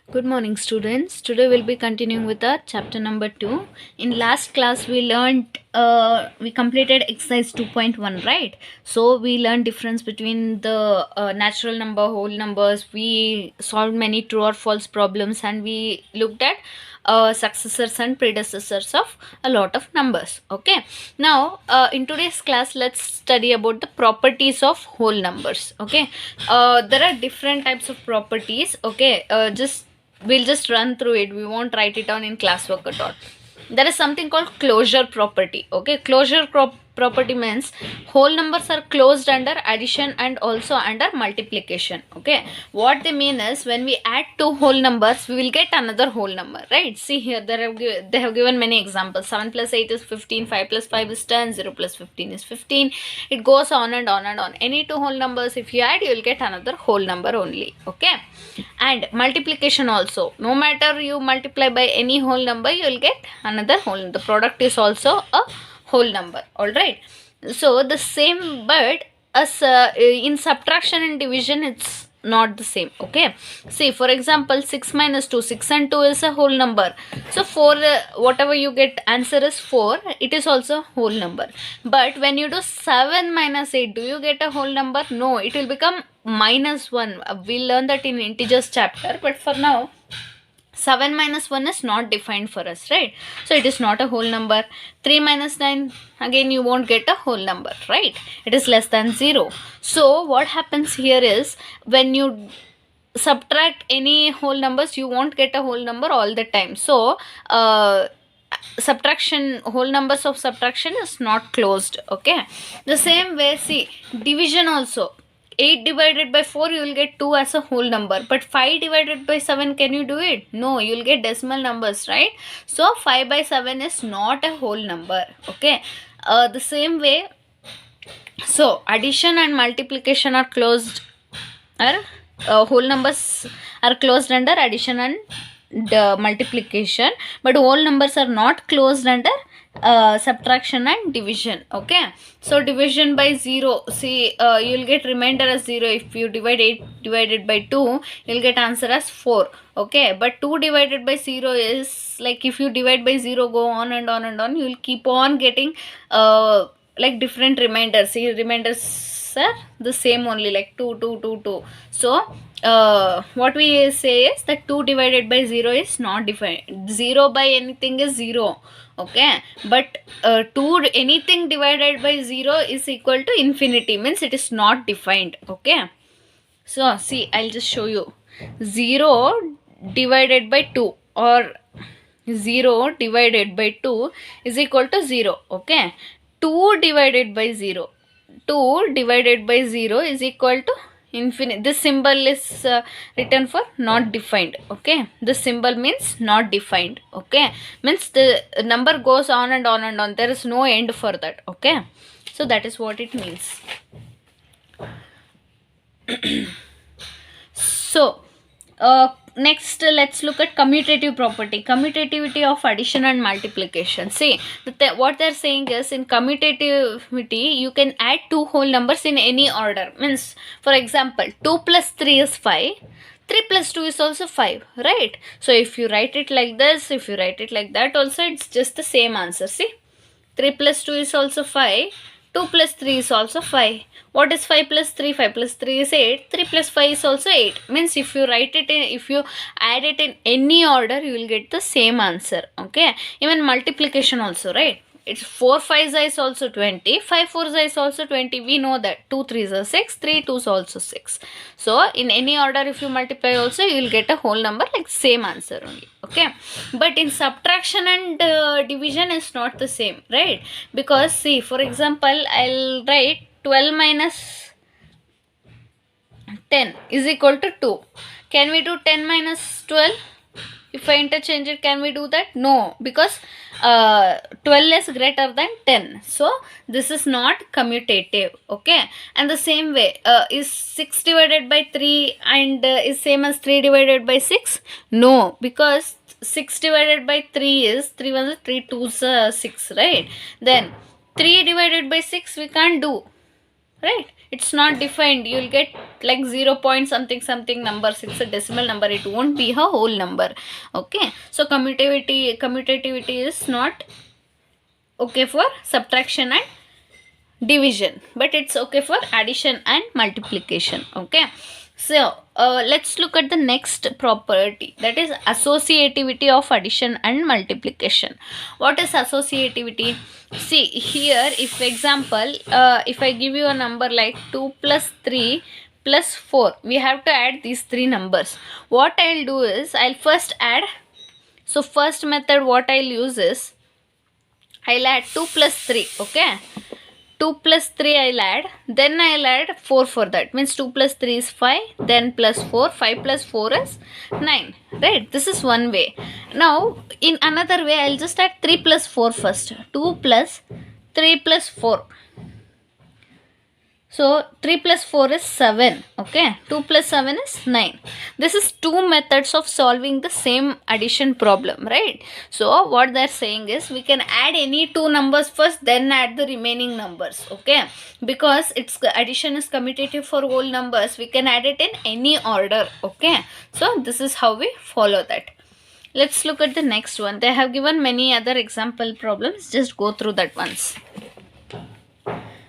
Good morning, students. Today we'll be continuing with our chapter number 2. In last class, we completed exercise 2.1, right? So we learned difference between the natural number, whole numbers. We solved many true or false problems, and we looked at successors and predecessors of a lot of numbers. Okay. Now, in today's class, let's study about the properties of whole numbers. Okay. There are different types of properties. Okay. We'll just run through it. We won't write it down in classwork at all. There is something called closure property. Okay, property means whole numbers are closed under addition and also under multiplication. Okay, what they mean is when we add two whole numbers, we will get another whole number, right? See here, they have given many examples. 7 plus 8 is 15, 5 plus 5 is 10, 0 plus 15 is 15. It goes on and on and on. Any two whole numbers, if you add, you will get another whole number only. Okay, and multiplication also, no matter you multiply by any whole number, you will get another whole. The product is also a whole number. All right, so the same, but as in subtraction and division, it's not the same. Okay, see, for example, 6 minus 2, 6 and 2 is a whole number. So 4, whatever you get, answer is 4, it is also whole number. But when you do 7 minus 8, do you get a whole number? No, it will become -1. We'll learn that in integers chapter, but for now 7 minus 1 is not defined for us, right? So it is not a whole number. 3 minus 9, again you won't get a whole number, right? It is less than 0. So what happens here is when you subtract any whole numbers, you won't get a whole number all the time. So subtraction, whole numbers of subtraction is not closed. Okay, the same way, see, division also. 8 divided by 4, you will get 2 as a whole number. But 5 divided by 7, can you do it? No, you will get decimal numbers, right? So 5 by 7 is not a whole number. Okay, the same way, so addition and multiplication are closed, whole numbers are closed under addition and multiplication, but whole numbers are not closed under subtraction and division. Okay, so division by 0, see, you'll get remainder as 0. If you divide 8 divided by 2, you'll get answer as 4. Okay, but 2 divided by 0 is like, if you divide by 0, go on and on and on, you'll keep on getting like different remainders. See, remainders are the same only, like 2, 2, 2, 2. So what we say is that 2 divided by 0 is not defined. 0 by anything is 0. Okay, but 2 anything divided by 0 is equal to infinity, means it is not defined. Okay, so see, I'll just show you. 0 divided by 2 or 0 divided by 2 is equal to 0. Okay, 2 divided by 0, 2 divided by 0 is equal to infinite. This symbol is written for not defined. Okay, this symbol means not defined. Okay, means the number goes on and on and on, there is no end for that. Okay, so that is what it means. So next, let's look at commutative property, commutativity of addition and multiplication. See, what they're saying is, in commutativity, you can add two whole numbers in any order. Means, for example, 2 plus 3 is 5, 3 plus 2 is also 5, right? So if you write it like this, if you write it like that also, it's just the same answer. See, 3 plus 2 is also 5, 2 plus 3 is also 5. What is 5 plus 3? 5 plus 3 is 8. 3 plus 5 is also 8. Means if you write it in, if you add it in any order, you will get the same answer. Okay, even multiplication also, right? It's 4 5s is also 20, 5 4s is also 20. We know that 2 3s are 6, 3 2s also 6. So in any order, if you multiply also, you will get a whole number, like same answer only. Okay, but in subtraction and division is not the same, right? Because see, for example, I'll write 12 minus 10 is equal to 2. Can we do 10 minus 12? If I interchange it, can we do that? No, because 12 is greater than 10. So this is not commutative. Okay, and the same way, is 6 divided by 3 and is same as 3 divided by 6? No, because 6 divided by 3 is 3 1 3 2 6, right? Then 3 divided by 6 we can't do, right? it's not defined, you'll get like 0 point something something numbers. It's a decimal number, it won't be a whole number. Okay, so commutativity is not okay for subtraction and division, but it's okay for addition and multiplication. Okay, so let's look at the next property, that is associativity of addition and multiplication. What is associativity? See here, if example, if I give you a number like 2 plus 3 plus 4, we have to add these three numbers. What I'll do is I'll first add. So first method what I'll use is I'll add 2 plus 3. Okay, 2 plus 3 I'll add, then I'll add 4 for that. Means 2 plus 3 is 5, then plus 4, 5 plus 4 is 9. Right, this is one way. Now in another way I'll just add 3 plus 4 first. 2 plus 3 plus 4. So 3 plus 4 is 7. Okay, 2 plus 7 is 9. This is two methods of solving the same addition problem, right? So what they're saying is we can add any two numbers first, then add the remaining numbers. Okay, because its addition is commutative for whole numbers, we can add it in any order. Okay, so this is how we follow that. Let's look at the next one. They have given many other example problems. Just go through that once.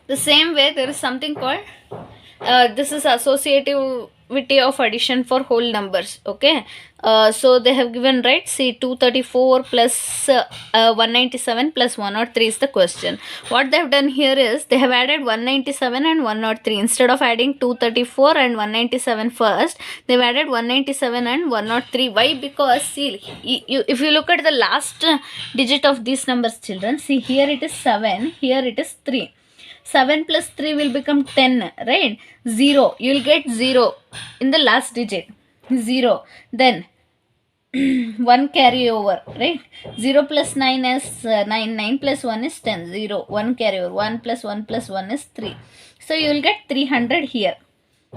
The same way, there is something called this is associativity of addition for whole numbers. Okay, so they have given, right, see 234 plus 197 plus 103 is the question. What they have done here is they have added 197 and 103. Instead of adding 234 and 197 first, they have added 197 and 103. Why? Because see, if you look at the last digit of these numbers, children, see here it is 7, here it is 3. 7 plus 3 will become 10, right? 0, you will get 0 in the last digit, 0. Then 1 carry over, right? 0 plus 9 is 9, 9 plus 1 is 10, 0, 1 carry over, 1 plus 1 plus 1 is 3. So you will get 300 here.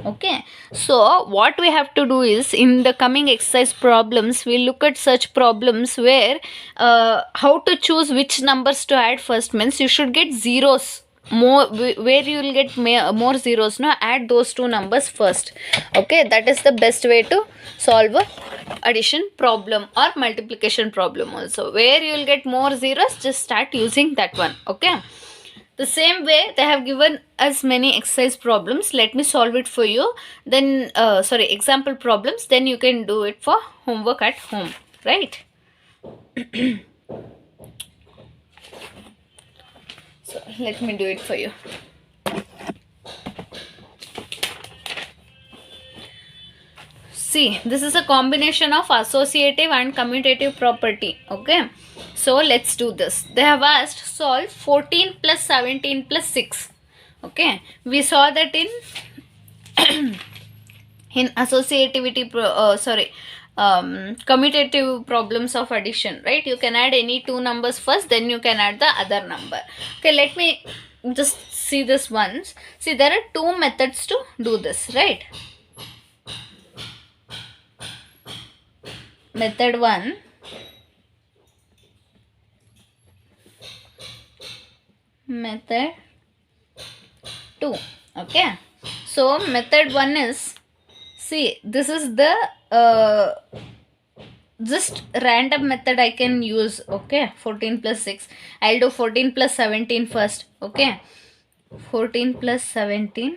Okay, so what we have to do is in the coming exercise problems, we look at such problems where how to choose which numbers to add first. Means you should get zeros more, where you will get more zeros. No, add those two numbers first. Okay, that is the best way to solve a addition problem or multiplication problem also. Where you will get more zeros, just start using that one. Okay, the same way they have given us many exercise problems. Let me solve it for you, then example problems, then you can do it for homework at home, right? So let me do it for you. See, this is a combination of associative and commutative property. Okay, so let's do this. They have asked solve 14 plus 17 plus 6. Okay, we saw that in in associativity commutative problems of addition, right? You can add any two numbers first, then you can add the other number. Okay, let me just see this once. See, there are two methods to do this, right? Method 1, method 2. Okay, so method 1 is, see, this is the just random method I can use. Okay, 14 plus 6. I'll do 14 plus 17 first. Okay, 14 plus 17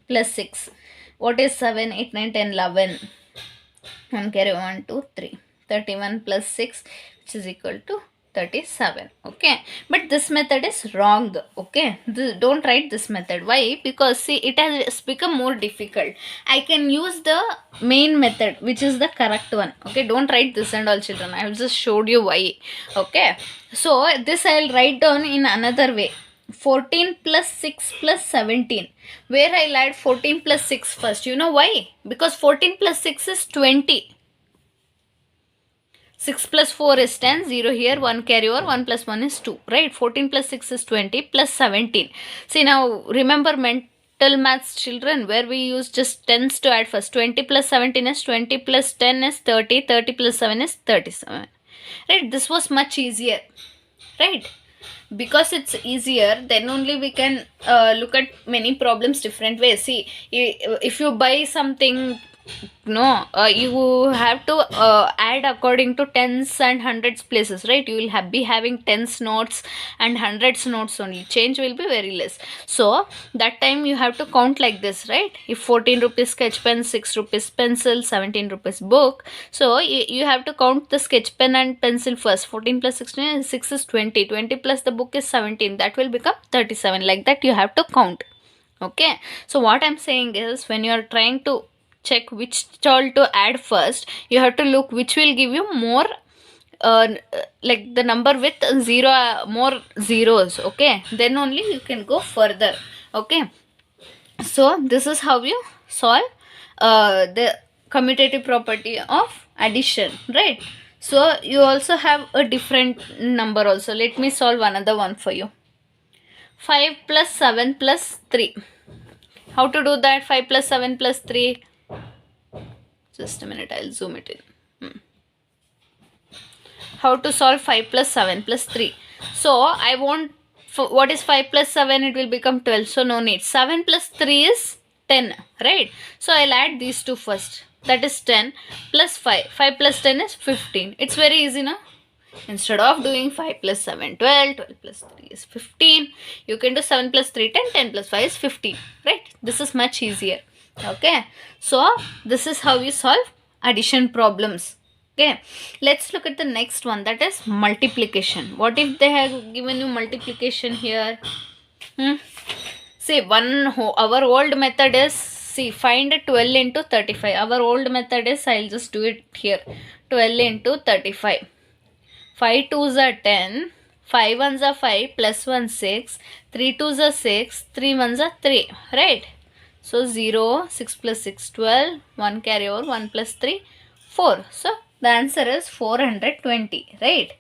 plus 6. What is 7, 8, 9, 10, 11? 1 carry 1, 2, 3. 31 plus 6, which is equal to 37. Okay, but this method is wrong. Okay, don't write this method. Why? Because see, it has become more difficult. I can use the main method, which is the correct one. Okay, don't write this and all, children. I have just showed you why. Okay, so this I'll write down in another way. 14 plus 6 plus 17, where I'll add 14 plus 6 first. You know why? Because 14 plus 6 is 20. 6 plus 4 is 10, 0 here, 1 carry over, 1 plus 1 is 2, right? 14 plus 6 is 20 plus 17. See, now remember mental maths, children, where we use just tens to add first. 20 plus 17 is 20 plus 10 is 30, 30 plus 7 is 37. Right? This was much easier, right? because it's easier, then only we can look at many problems different ways. See, if you buy something, no, you have to add according to tens and hundreds places, right? You will be having tens notes and hundreds notes only. Change will be very less. So that time you have to count like this, right? If 14 rupees sketch pen, 6 rupees pencil, 17 rupees book. So you have to count the sketch pen and pencil first. 14 plus 16, 6 is 20. 20 plus the book is 17. That will become 37. Like that you have to count. Okay. So what I'm saying is, when you are trying to check which stall to add first, you have to look which will give you more like the number with more zeros. Okay, then only you can go further. Okay, so this is how you solve the commutative property of addition, right? So you also have a different number also. Let me solve another one for you. 5 plus 7 plus 3. How to do that? 5 plus 7 plus 3. Just a minute, I'll zoom it in. How to solve 5 plus 7 plus 3. So I want, what is 5 plus 7? It will become 12. So no need. 7 plus 3 is 10, right? So I'll add these two first. That is 10 plus 5. 5 plus 10 is 15. It's very easy, no? Instead of doing 5 plus 7, 12, 12 plus 3 is 15. You can do 7 plus 3, 10, 10 plus 5 is 15, right? This is much easier. Okay, so this is how you solve addition problems. Okay, let's look at the next one, that is multiplication. What if they have given you multiplication here? See, our old method is, see, find 12 into 35. Our old method is, I'll just do it here, 12 into 35. 5 2s are 10, 5 1s are 5, plus 1 6, 3 2s are 6, 3 1s are 3, right? So 0, 6 plus 6, 12, 1 carry over, 1 plus 3, 4. So the answer is 420, right?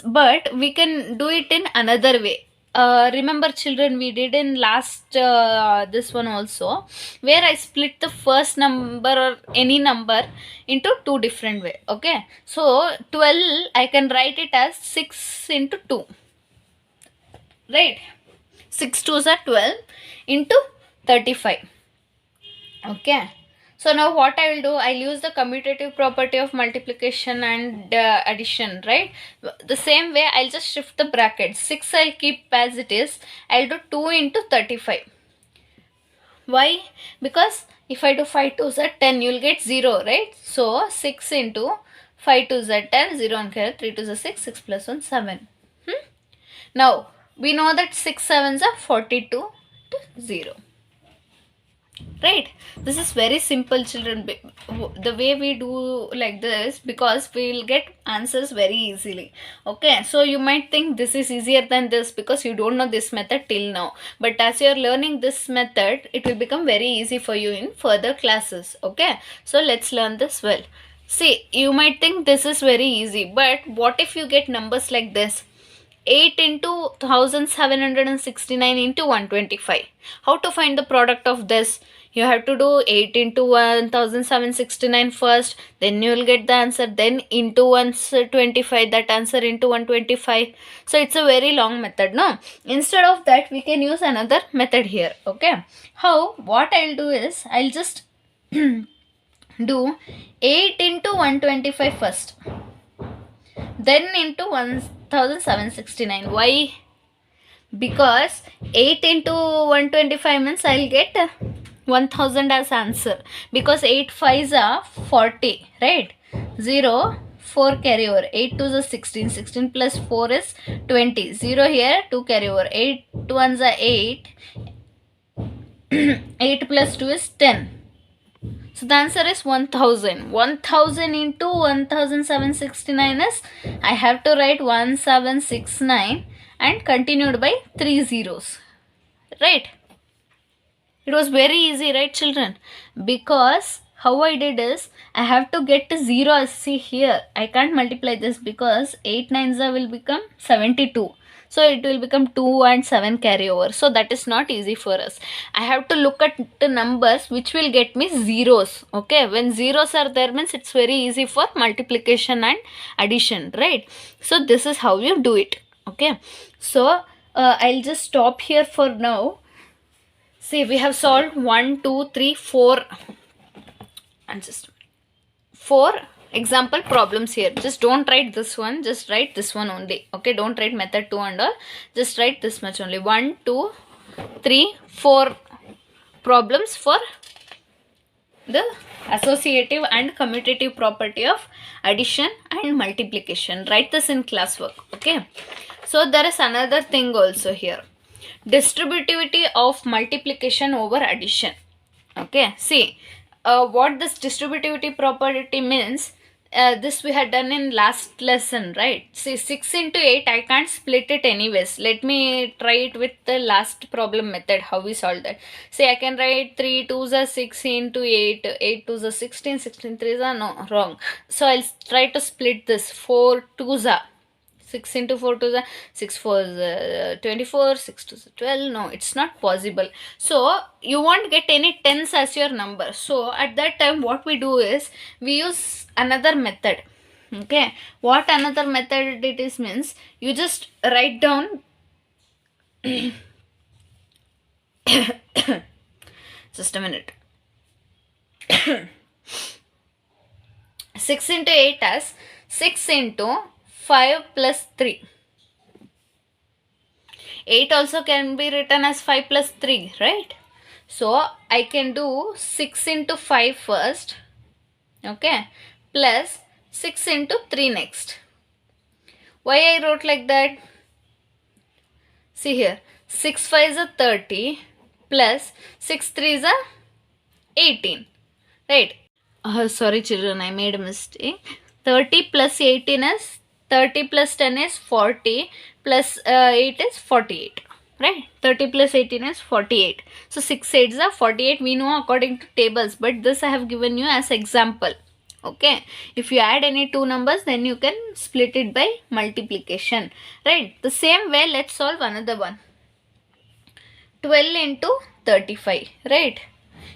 But we can do it in another way. Remember children, we did in last this one also, where I split the first number or any number into two different way. Okay, so 12 I can write it as 6 into 2, right? 6 2s are 12 into 35. Okay, so now what I will do, I'll use the commutative property of multiplication and addition, right? The same way, I'll just shift the brackets. 6 I'll keep as it is. I'll do 2 into 35. Why? Because if I do 5 2s are 10, you'll get 0, right? So 6 into 5 2s are 10, 0 and carry, 3 2s are 6, 6 plus 1 7. Now we know that 6 7s are 42 to 0. Right, this is very simple children, the way we do like this, because we will get answers very easily. Okay, so you might think this is easier than this because you don't know this method till now, but as you are learning this method, it will become very easy for you in further classes. Okay, so let's learn this well. See, you might think this is very easy, but what if you get numbers like this? 8 into 1769 into 125. How to find the product of this? You have to do 8 into 1769 first, then you will get the answer, then into 125, that answer into 125. So it's a very long method, no? Instead of that, we can use another method here. Okay, how? What I'll do is, I'll just do 8 into 125 first, then into 1769. Why? Because 8 into 125 means I'll get 1000 as answer, because 8 5s are 40, right? 0 4 carry over, 8 2s are 16, 16 plus 4 is 20, 0 here, 2 carry over, 8 1s are 8, 8 plus 2 is 10. So the answer is 1000. 1000 into 1769 is, I have to write 1769 and continued by 3 zeros, right? It was very easy, right children? Because how I did is, I have to get to 0. See here, I can't multiply this because 8 9s will become 72. So it will become 2 and 7 carry over. So that is not easy for us. I have to look at the numbers which will get me zeros. Okay, when zeros are there means it's very easy for multiplication and addition, right? So this is how you do it. Okay, so I'll just stop here for now. See, we have solved 1, 2, 3, 4 and just 4 example problems here. Just don't write this one, just write this one only. Okay, don't write method 2 and all, just write this much only. 1, 2, 3, 4 problems for the associative and commutative property of addition and multiplication. Write this in classwork. Okay, so there is another thing also here, distributivity of multiplication over addition. Okay, see what this distributivity property means. This we had done in last lesson, right? See, 6 into 8 I can't split it anyways. Let me try it with the last problem method, how we solve that. See, I can write 3 2s are 6 into 8, 8 2s are 16, 16 3s are no, wrong. So I'll try to split this. 4 2s are 6 into 4 to the 6 4 is 24, 6 to the 12. No, it's not possible. So you won't get any tens as your number. So at that time what we do is we use another method. Okay, what another method it is means, you just write down just a minute. 6 into 8 as 6 into 5 plus 3. 8 also can be written as 5 plus 3, right? So I can do 6 into 5 first, okay, plus 6 into 3 next. Why I wrote like that? See here, 6 5 is a 30 plus 6 3 is a 18, right? Sorry children, I made a mistake. 30 plus 18 is 30 plus 10 is 40 plus 8 is 48, right? 30 plus 18 is 48. So 6 8s are 48. We know according to tables, but this I have given you as example. Okay, if you add any two numbers, then you can split it by multiplication, right? The same way, let's solve another one. 12 into 35, right?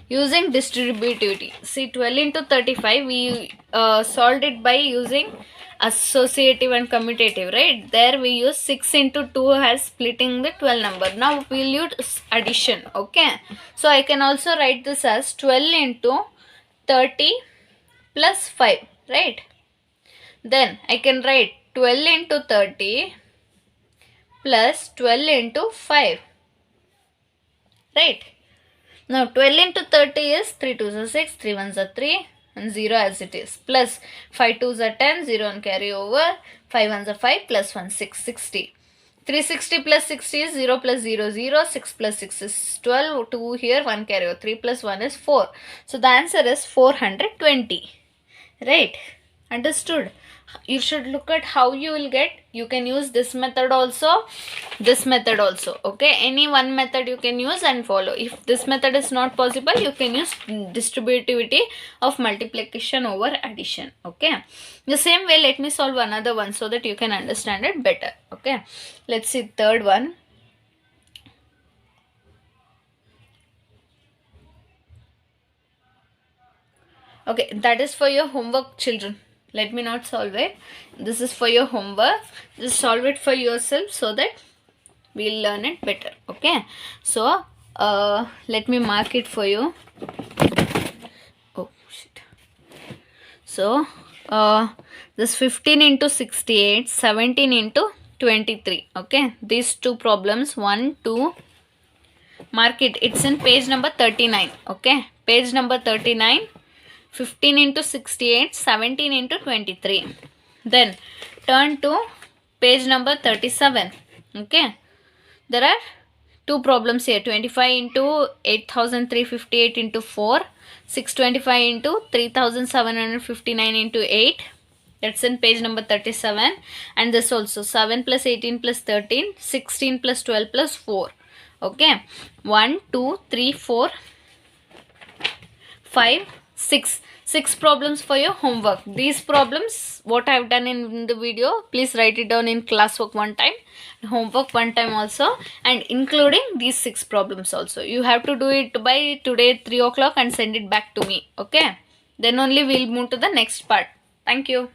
Using distributivity. See, 12 into 35 we solved it by using associative and commutative, right? There we use 6 into 2 as splitting the 12 number. Now we will use addition. Okay, so I can also write this as 12 into 30 plus 5, right? Then I can write 12 into 30 plus 12 into 5, right? Now 12 into 30 is 3 2s are 6, 3 1s are 3 and 0 as it is, plus 5 2s are 10, 0 and carry over, 5 1s are 5 plus 1 6, 60. 360 plus 60 is 0 plus 0 0, 6 plus 6 is 12, 2 here, 1 carry over, 3 plus 1 is 4. So the answer is 420, right? Understood? You should look at how you will get. You can use this method also, this method also. Okay, any one method you can use and follow. If this method is not possible, you can use distributivity of multiplication over addition. Okay, the same way let me solve another one so that you can understand it better. Okay, let's see third one. Okay, that is for your homework, children. Let me not solve it. This is for your homework. Just solve it for yourself so that we'll learn it better. Okay, so let me mark it for you. Oh shit. So this 15 into 68, 17 into 23. Okay, these two problems, 1 2, mark it. It's in page number 39. Okay, page number 39. 15 into 68, 17 into 23. Then turn to page number 37. Okay, there are two problems here. 25 into 8358 into 4, 625 into 3759 into 8. That's in page number 37. And this also 7 plus 18 plus 13, 16 plus 12 plus 4. Okay, 1 2 3 4 5 6 problems for your homework. These problems what I have done in the video, please write it down in classwork one time, homework one time also, and including these 6 problems also. You have to do it by today 3 o'clock and send it back to me. Okay, then only we'll move to the next part. Thank you.